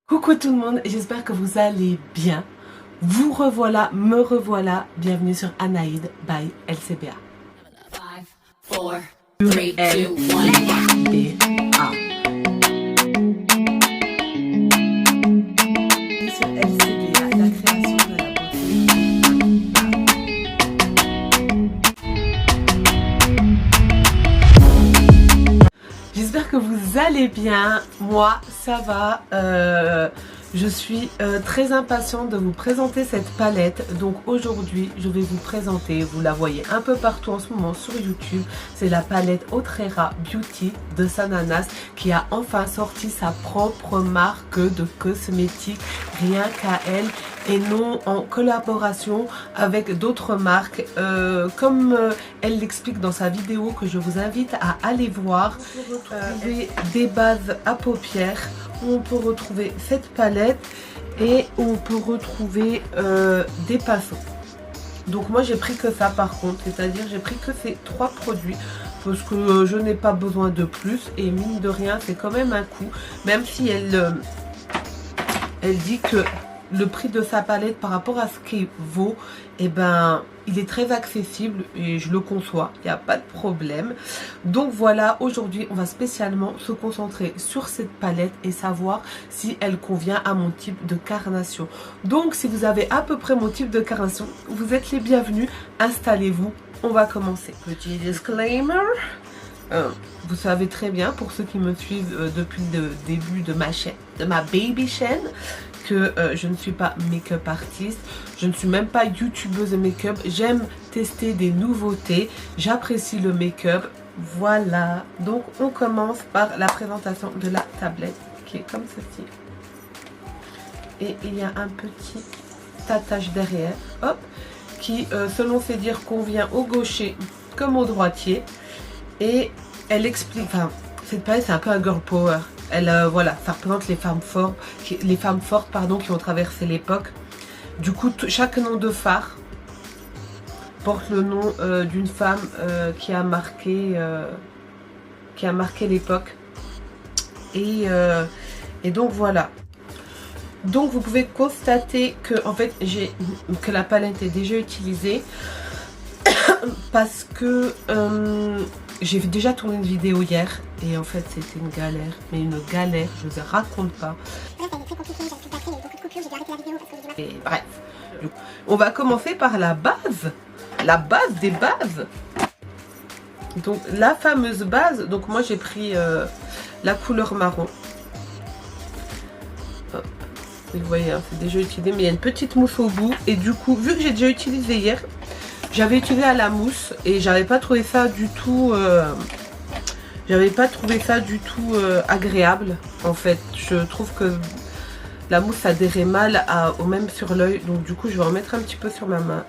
Coucou tout le monde, j'espère que vous allez bien. Vous revoilà, me revoilà. Bienvenue sur Anaïd by LCBA. 5, 4, 3, 2, 1. LCBA. Sur LCBA, la création de la beauté. J'espère que vous allez bien. Moi, ça va. Je suis très impatiente de vous présenter cette palette. Donc aujourd'hui, je vais vous présenter, vous la voyez un peu partout en ce moment sur YouTube. C'est la palette Outrera Beauty de Sananas qui a enfin sorti sa propre marque de cosmétiques, rien qu'à elle, et non en collaboration avec d'autres marques. Comme elle l'explique dans sa vidéo que je vous invite à aller voir, on peut retrouver des bases à paupières, où on peut retrouver cette palette et où on peut retrouver des pinceaux. Donc moi j'ai pris que ça par contre, c'est-à-dire j'ai pris que ces trois produits parce que je n'ai pas besoin de plus, et mine de rien c'est quand même un coût, même si elle dit que le prix de sa palette par rapport à ce qu'il vaut, eh ben, il est très accessible et je le conçois, il n'y a pas de problème. Donc voilà, aujourd'hui on va spécialement se concentrer sur cette palette et savoir si elle convient à mon type de carnation. Donc si vous avez à peu près mon type de carnation, vous êtes les bienvenus, installez-vous, on va commencer. Petit disclaimer. Vous savez très bien, pour ceux qui me suivent depuis le début de ma chaîne, de ma baby chaîne, que je ne suis pas make-up artiste, je ne suis même pas youtubeuse de make-up. J'aime tester des nouveautés, j'apprécie le make-up. Voilà, donc on commence par la présentation de la tablette qui est comme ceci. Et il y a un petit attache derrière, hop, qui selon ses dires convient au gaucher comme au droitier. Et elle explique, enfin cette palette c'est un peu un girl power. Elle, voilà, ça représente les femmes fortes, qui ont traversé l'époque. Du coup, chaque nom de phare porte le nom d'une femme qui a marqué l'époque. Et donc voilà. Donc vous pouvez constater que en fait que la palette est déjà utilisée parce que j'ai déjà tourné une vidéo hier et en fait c'était une galère, mais une galère, je vous raconte pas. Et bref, on va commencer par la base des bases. Donc la fameuse base, donc moi j'ai pris la couleur marron. Hop. Vous voyez, hein, c'est déjà utilisé, mais il y a une petite mousse au bout et du coup, vu que j'ai déjà utilisé hier, j'avais utilisé à la mousse et j'avais pas trouvé ça du tout agréable en fait. Je trouve que la mousse adhérait mal au même sur l'œil, donc du coup je vais en mettre un petit peu sur ma main.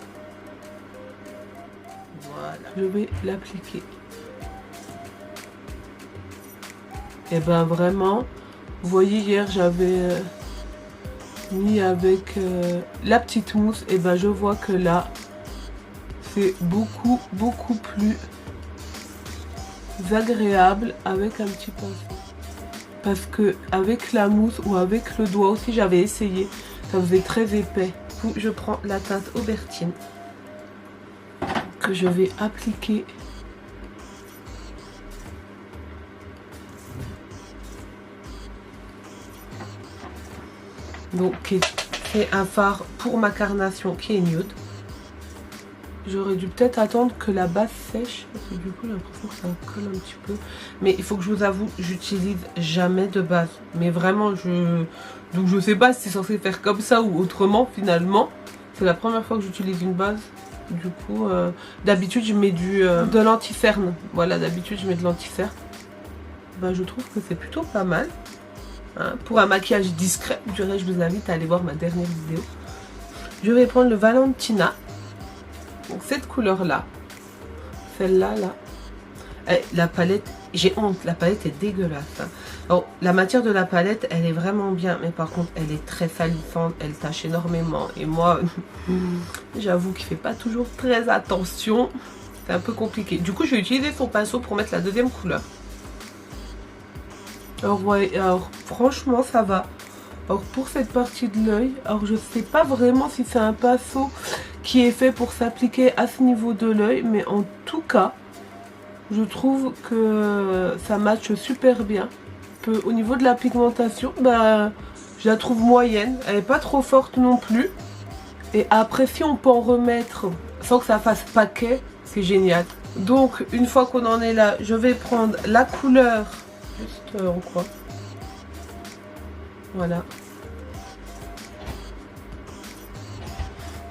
Voilà, je vais l'appliquer. Et ben vraiment, vous voyez, hier j'avais mis avec la petite mousse, et ben je vois que là c'est beaucoup plus agréable avec un petit pinceau, parce que avec la mousse ou avec le doigt aussi j'avais essayé, ça faisait très épais. Du coup je prends la teinte Aubertine que je vais appliquer . Donc c'est un fard pour ma carnation qui est nude. J'aurais dû peut-être attendre que la base sèche, parce que du coup j'ai l'impression que ça colle un petit peu. Mais il faut que je vous avoue, j'utilise jamais de base. Mais vraiment, donc je sais pas si c'est censé faire comme ça ou autrement finalement. C'est la première fois que j'utilise une base. Du coup, d'habitude je mets de l'anti-cerne. Voilà, d'habitude je mets de l'anti-cerne. Ben, je trouve que c'est plutôt pas mal. Hein, pour un maquillage discret, je vous invite à aller voir ma dernière vidéo. Je vais prendre le Valentina. Donc cette couleur là, celle-là là, la palette, j'ai honte, la palette est dégueulasse. Hein. Alors, la matière de la palette, elle est vraiment bien, mais par contre elle est très salissante, elle tâche énormément. Et moi, j'avoue qu'il fait pas toujours très attention, c'est un peu compliqué. Du coup je vais utiliser son pinceau pour mettre la deuxième couleur. Alors ouais, alors franchement ça va. Alors pour cette partie de l'œil, alors je sais pas vraiment si c'est un pinceau qui est fait pour s'appliquer à ce niveau de l'œil, mais en tout cas, je trouve que ça matche super bien. Au niveau de la pigmentation, bah, je la trouve moyenne, elle n'est pas trop forte non plus. Et après, si on peut en remettre sans que ça fasse paquet, c'est génial. Donc une fois qu'on en est là, je vais prendre la couleur, juste en quoi. Voilà.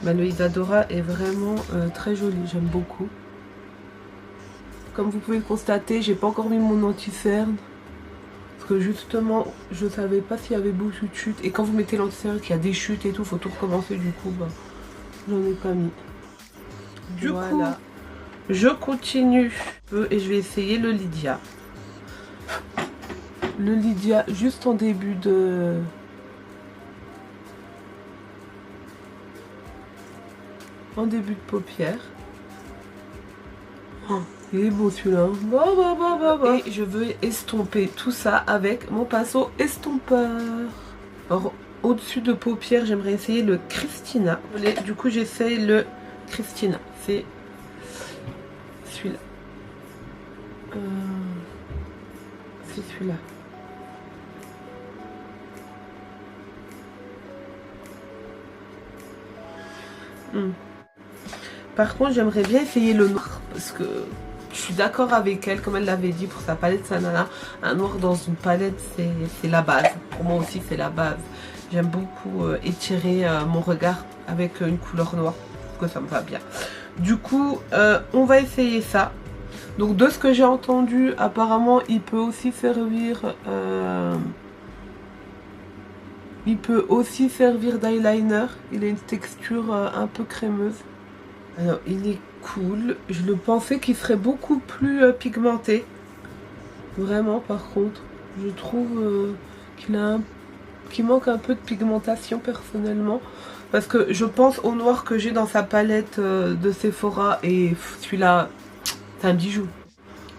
Bah, le Isadora est vraiment très joli, j'aime beaucoup. Comme vous pouvez le constater, j'ai pas encore mis mon anti-cerne. Parce que justement, je savais pas s'il y avait beaucoup de chutes. Et quand vous mettez l'anti-cerne, qu'il y a des chutes et tout, faut tout recommencer du coup. Bah, j'en ai pas mis. Du coup, je continue et je vais essayer le Lydia. Le Lydia juste en début de... En début de paupière. Oh, il est beau celui-là. Et je veux estomper tout ça avec mon pinceau estompeur. Alors, au-dessus de paupière, j'aimerais essayer le Christina. Du coup, j'essaye le Christina. C'est celui-là. C'est celui-là. Par contre, j'aimerais bien essayer le noir parce que je suis d'accord avec elle, comme elle l'avait dit pour sa palette Sanana. Un noir dans une palette, c'est la base. Pour moi aussi, c'est la base. J'aime beaucoup étirer mon regard avec une couleur noire, parce que ça me va bien. Du coup, on va essayer ça. Donc, de ce que j'ai entendu, apparemment, il peut aussi servir... il peut aussi servir d'eyeliner. Il a une texture un peu crémeuse. Alors, il est cool. Je le pensais qu'il serait beaucoup plus pigmenté. Vraiment, par contre. Je trouve qu'il manque un peu de pigmentation, personnellement. Parce que je pense au noir que j'ai dans sa palette de Sephora. Et celui-là, c'est un bijou.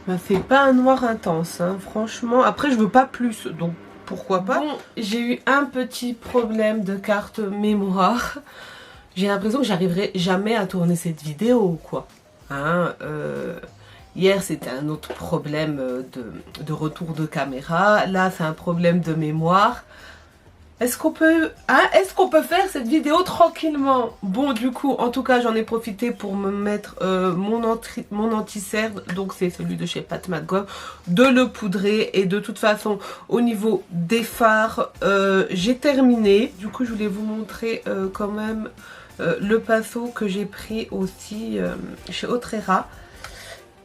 Ben, c'est pas un noir intense, hein, franchement. Après, je veux pas plus, donc pourquoi pas. Bon, j'ai eu un petit problème de carte mémoire. J'ai l'impression que j'arriverai jamais à tourner cette vidéo, quoi. Hein, hier, c'était un autre problème de retour de caméra. Là, c'est un problème de mémoire. Est-ce qu'on peut faire cette vidéo tranquillement? Bon, du coup, en tout cas, j'en ai profité pour me mettre mon anti-cerne. Donc, c'est celui de chez Pat McGrath. De le poudrer. Et de toute façon, au niveau des fards, j'ai terminé. Du coup, je voulais vous montrer quand même... le pinceau que j'ai pris aussi chez Autrera,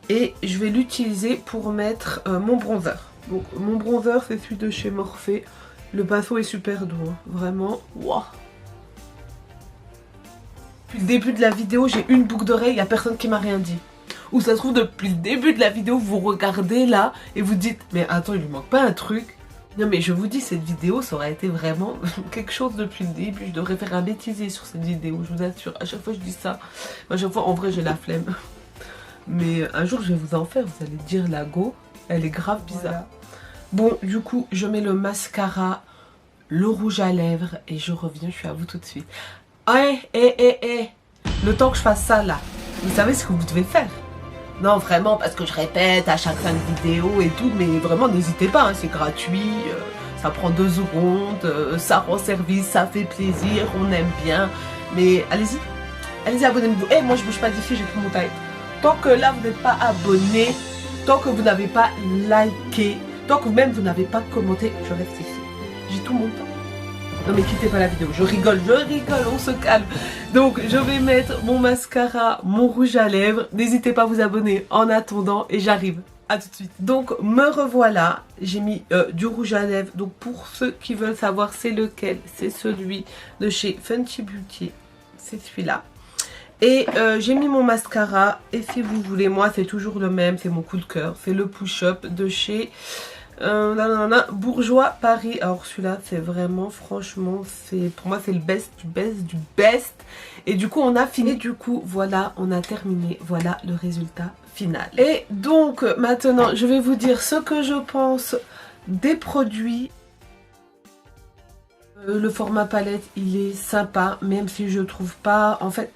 et je vais l'utiliser pour mettre mon bronzer. Donc mon bronzer, c'est celui de chez Morphe. Le pinceau est super doux, hein. Vraiment. Wow. Depuis le début de la vidéo, j'ai une boucle d'oreille, il n'y a personne qui m'a rien dit. Ou ça se trouve, depuis le début de la vidéo, vous regardez là et vous dites mais attends, il lui manque pas un truc. Non mais je vous dis, cette vidéo, ça aurait été vraiment quelque chose depuis le début. Je devrais faire un bêtisier sur cette vidéo, je vous assure. À chaque fois je dis ça, à chaque fois en vrai j'ai la flemme. Mais un jour je vais vous en faire, vous allez dire la go, elle est grave bizarre. Voilà. Bon, du coup je mets le mascara, le rouge à lèvres et je reviens, je suis à vous tout de suite. Le temps que je fasse ça là, vous savez ce que vous devez faire? Non, vraiment, parce que je répète à chaque fin de vidéo et tout, mais vraiment, n'hésitez pas, hein, c'est gratuit, ça prend 2 secondes, ça rend service, ça fait plaisir, on aime bien. Mais allez-y, allez-y, abonnez-vous. Eh, moi, je bouge pas d'ici, j'ai tout mon taille. Tant que là, vous n'êtes pas abonné, tant que vous n'avez pas liké, tant que même vous n'avez pas commenté, je reste ici. J'ai tout mon temps. Non mais quittez pas la vidéo, je rigole, on se calme. Donc je vais mettre mon mascara, mon rouge à lèvres. N'hésitez pas à vous abonner en attendant et j'arrive. À tout de suite. Donc me revoilà, j'ai mis du rouge à lèvres. Donc pour ceux qui veulent savoir c'est lequel, c'est celui de chez Fenty Beauty. C'est celui-là. Et j'ai mis mon mascara. Et si vous voulez, moi c'est toujours le même, c'est mon coup de cœur. C'est le Push-Up de chez... Bourjois Paris. Alors celui-là c'est vraiment, franchement, pour moi c'est le best du best du best. Et du coup on a fini, du coup voilà, on a terminé, voilà le résultat final. Et donc maintenant je vais vous dire ce que je pense des produits. Le format palette, il est sympa, même si je trouve pas... En fait,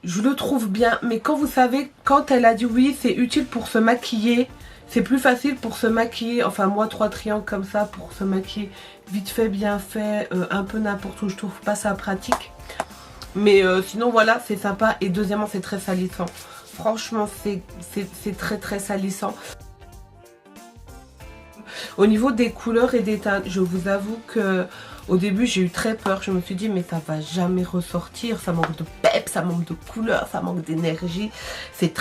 je le trouve bien, mais quand vous savez, quand elle a dit oui, c'est utile pour se maquiller, c'est plus facile pour se maquiller, enfin moi 3 triangles comme ça pour se maquiller vite fait, bien fait, un peu n'importe où, je trouve pas ça pratique. Mais sinon voilà, c'est sympa. Et deuxièmement, c'est très salissant. Franchement, c'est très très salissant. Au niveau des couleurs et des teintes, je vous avoue que au début j'ai eu très peur. Je me suis dit mais ça va jamais ressortir, ça manque de pep, ça manque de couleur, ça manque d'énergie. C'est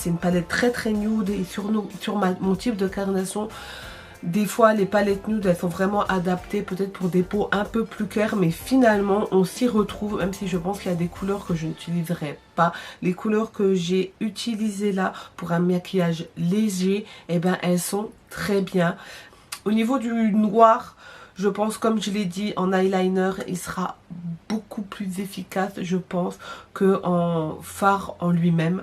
une palette très très nude et sur mon type de carnation. Des fois les palettes nude elles sont vraiment adaptées peut-être pour des peaux un peu plus claires, mais finalement on s'y retrouve, même si je pense qu'il y a des couleurs que je n'utiliserai pas. Les couleurs que j'ai utilisées là pour un maquillage léger, et ben elles sont très bien. Au niveau du noir, je pense, comme je l'ai dit, en eyeliner il sera beaucoup plus efficace je pense que en fard en lui-même.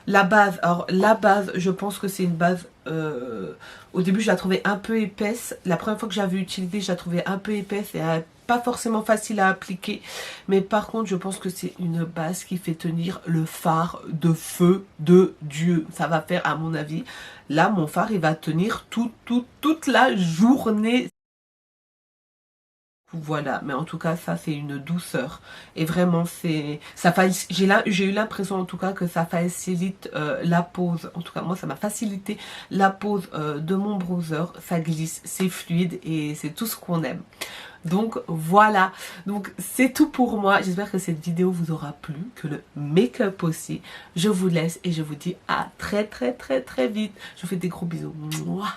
La base, alors la base, je pense que c'est une base, au début je la trouvais un peu épaisse. La première fois que j'avais utilisé, je la trouvais un peu épaisse et pas forcément facile à appliquer. Mais par contre, je pense que c'est une base qui fait tenir le fard de feu de Dieu. Ça va faire, à mon avis, là mon fard il va tenir toute la journée. Voilà, mais en tout cas ça c'est une douceur et vraiment j'ai eu l'impression en tout cas que ça facilite la pose. En tout cas moi ça m'a facilité la pose de mon bronzer. Ça glisse, c'est fluide et c'est tout ce qu'on aime. Donc voilà, donc c'est tout pour moi. J'espère que cette vidéo vous aura plu, que le make-up aussi. Je vous laisse et je vous dis à très très très très vite. Je vous fais des gros bisous. Mouah.